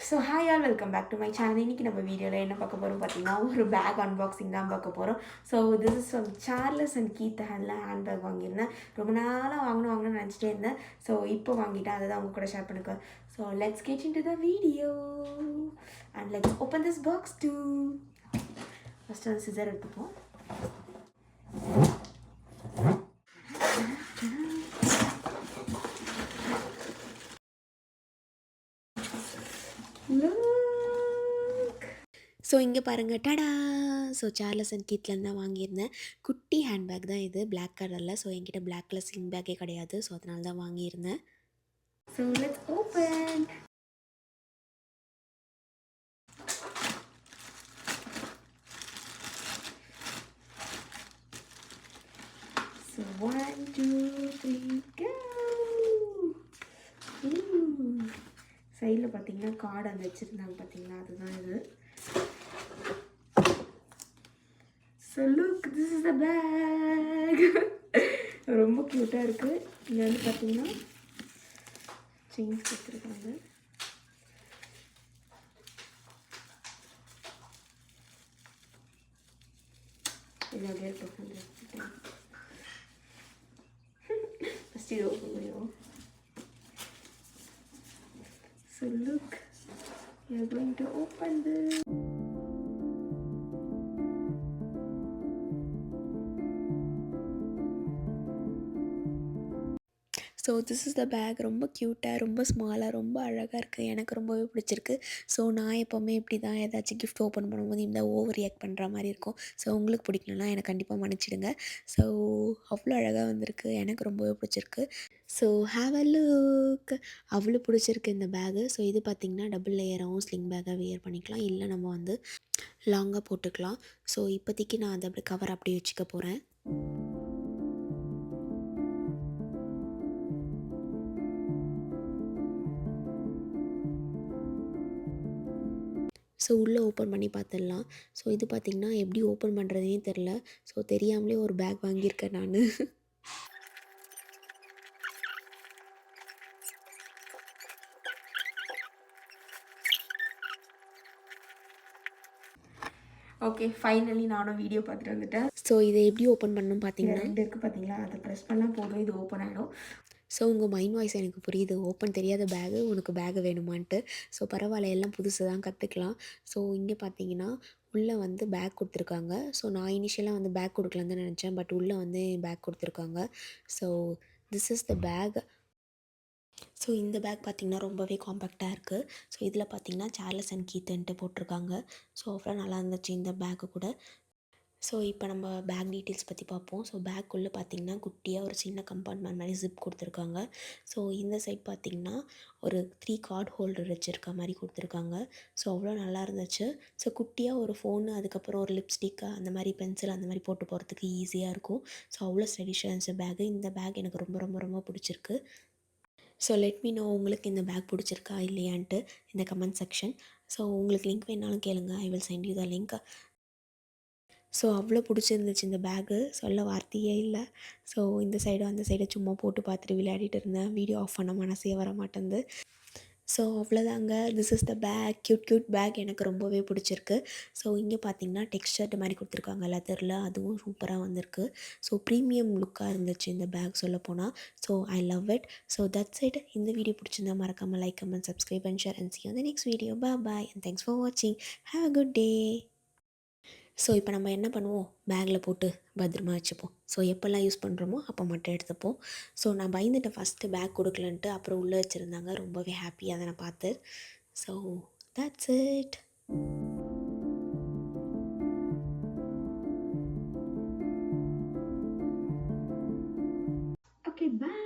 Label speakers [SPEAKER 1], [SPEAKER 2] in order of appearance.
[SPEAKER 1] So hi all welcome back to my channel. இன்றைக்கி நம்ம வீடியோவில் என்ன பார்க்க போகிறோம் பார்த்தீங்கன்னா, ஒரு பேக் அன்பாக்சிங் தான் பார்க்க போகிறோம். So this is from Charles and Keith handbag வாங்கியிருந்தேன். ரொம்ப நாளாக வாங்கணும்னு நினச்சிட்டே இருந்தேன். ஸோ இப்போ வாங்கிட்டேன், அதை தான் அவங்க கூட ஷேர் பண்ணிக்குவேன். So let's get into the video and let's open this box too. First வந்து சிசர் எடுத்துப்போம். ஸோ இங்கே பாருங்கள், டடா! ஸோ சார்லஸ் அண்ட் கீத்லேருந்து தான் வாங்கியிருந்தேன். குட்டி ஹேண்ட்பேக் தான் இது, பிளாக் கலரில். ஸோ என்கிட்ட பிளாக் கலர் ஸ்லிங் பேக்கே கிடையாது, ஸோ அதனால தான் வாங்கியிருந்தேன். So let's open. So 1 2 3 go. சைடில் பார்த்தீங்கன்னா கார்டு அந்த வச்சுருந்தாங்க பார்த்தீங்களா, அதுதான் இது. So look, this is the bag. ரொம்ப க்யூட்டாக இருக்குது. இங்கே வந்து பார்த்தீங்கன்னா செயின்ஸ் கொடுத்துருக்காங்க. இது அப்படியே இருக்கும். ஃபஸ்ட் இது ஓப்பன் பண்ணிடுவோம். So look, we are going to open this. So this is the bag. ரொம்ப க்யூட்டாக, ரொம்ப ஸ்மாலாக, ரொம்ப அழகாக இருக்குது. எனக்கு ரொம்பவே பிடிச்சிருக்கு. ஸோ நான் எப்போவுமே இப்படி தான் ஏதாச்சும் கிஃப்ட் ஓப்பன் பண்ணும்போது இந்த ஓவர் ரியாக்ட் பண்ணுற மாதிரி இருக்கும். ஸோ உங்களுக்கு பிடிக்கலனா எனக்கு கண்டிப்பாக மன்னிச்சிடுங்க. ஸோ அவ்வளோ அழகாக வந்திருக்கு, எனக்கு ரொம்பவே பிடிச்சிருக்கு. So have a look. அவ்வளோ பிடிச்சிருக்கு இந்த பேகு. ஸோ இது பார்த்திங்கன்னா டபுள் லேயராகவும் ஸ்லிங் பேக்காக வியர் பண்ணிக்கலாம், இல்லை நம்ம வந்து லாங்காக போட்டுக்கலாம். ஸோ இப்போதைக்கு நான் அதை அப்படி கவர் அப்படியே வச்சுக்க போகிறேன். ஸோ உள்ளே ஓப்பன் பண்ணி பார்த்துடலாம். ஸோ இது பார்த்திங்கன்னா எப்படி ஓப்பன் பண்ணுறதுனே தெரில. ஸோ தெரியாமலே ஒரு பேக் வாங்கியிருக்கேன் நான். ஓகே, ஃபைனலி நானும் வீடியோ பார்த்துட்டு வந்துட்டேன். ஸோ இதை எப்படி ஓப்பன் பண்ணணும் பார்த்தீங்கன்னா, 2 இருக்குது பார்த்தீங்களா, அதை ப்ரெஸ் பண்ணால் போதும், இது ஓப்பன் ஆகிடும். ஸோ உங்கள் மைண்ட் வாய்ஸ் எனக்கு புரியுது, ஓப்பன் தெரியாத பேகு உனக்கு பேகு வேணுமான்ட்டு. ஸோ பரவாயில்ல, எல்லாம் புதுசு தான், கற்றுக்கலாம். ஸோ இங்கே பார்த்தீங்கன்னா உள்ளே வந்து பேக் கொடுத்துருக்காங்க. ஸோ நான் இனிஷியலாக வந்து பேக் கொடுக்கலான்னு தான் நினச்சேன், பட் உள்ளே வந்து பேக் கொடுத்துருக்காங்க. So this is the bag. So இந்த பேக் பார்த்திங்கன்னா ரொம்பவே காம்பேக்டாக இருக்குது. ஸோ இதில் பார்த்திங்கன்னா சார்லஸ் அண்ட் கீத்துன்ட்டு போட்டிருக்காங்க. ஸோ அவ்வளோ நல்லா இருந்துச்சு இந்த பேக்கு கூட. ஸோ இப்போ நம்ம பேக் டீட்டெயில்ஸ் பற்றி பார்ப்போம். ஸோ பேக்குள்ளே பார்த்திங்கன்னா குட்டியாக ஒரு சின்ன கம்பார்ட்மெண்ட் மாதிரி ஜிப் கொடுத்துருக்காங்க. ஸோ இந்த சைட் பார்த்திங்கன்னா ஒரு 3 கார்டு ஹோல்டர் வச்சுருக்க மாதிரி கொடுத்துருக்காங்க. ஸோ அவ்வளோ நல்லா இருந்துச்சு. ஸோ குட்டியாக ஒரு ஃபோனு, அதுக்கப்புறம் ஒரு லிப்ஸ்டிக்கு, அந்த மாதிரி பென்சில் அந்த மாதிரி போட்டு போகிறதுக்கு ஈஸியாக இருக்கும். ஸோ அவ்வளோ ஸ்டைலிஷாக இருந்துச்சு பேகு. இந்த பேக் எனக்கு ரொம்ப ரொம்ப ரொம்ப பிடிச்சிருக்கு. ஸோ லெட் மீ நோ உங்களுக்கு இந்த பேக் பிடிச்சிருக்கா இல்லையான்ட்டு இந்த கமெண்ட் செக்ஷன். ஸோ உங்களுக்கு லிங்க் வேணாலும் கேளுங்க, I will send you the link. So அவ்வளோ பிடிச்சிருந்துச்சு இந்த பேகு, சொல்ல வார்த்தையே இல்லை. ஸோ இந்த சைடும் அந்த சைடை சும்மா போட்டு பார்த்துட்டு விளையாடிட்டு இருந்தேன். வீடியோ ஆஃப் பண்ண மனசே வர மாட்டேங்குது. ஸோ அவ்வளோதாங்க, this is the bag. Cute bag, எனக்கு ரொம்பவே பிடிச்சிருக்கு. ஸோ இங்கே பார்த்தீங்கன்னா டெக்ஸ்டர்ட் மாதிரி கொடுத்துருக்காங்க லெதரில், அதுவும் சூப்பராக வந்திருக்கு. ஸோ ப்ரீமியம் லுக்காக இருந்துச்சு இந்த பேக் சொல்லப்போனால். So I love it. So that's it. இந்த வீடியோ பிடிச்சிருந்தா மறக்காமல் like, comment, subscribe and share and see you in the next video. Bye and thanks for watching. Have a good day. So இப்போ நம்ம என்ன பண்ணுவோம், பேக்கில் போட்டு பத்திரமா வச்சுப்போம். ஸோ எப்போல்லாம் யூஸ் பண்ணுறோமோ அப்போ மட்டும் எடுத்துப்போம். ஸோ நான் பயந்துட்டேன் ஃபஸ்ட்டு பேக் கொடுக்கலன்ட்டு, அப்புறம் உள்ளே வச்சுருந்தாங்க, ரொம்பவே ஹாப்பியாக அதை நான் பார்த்து. So that's it. Okay, by.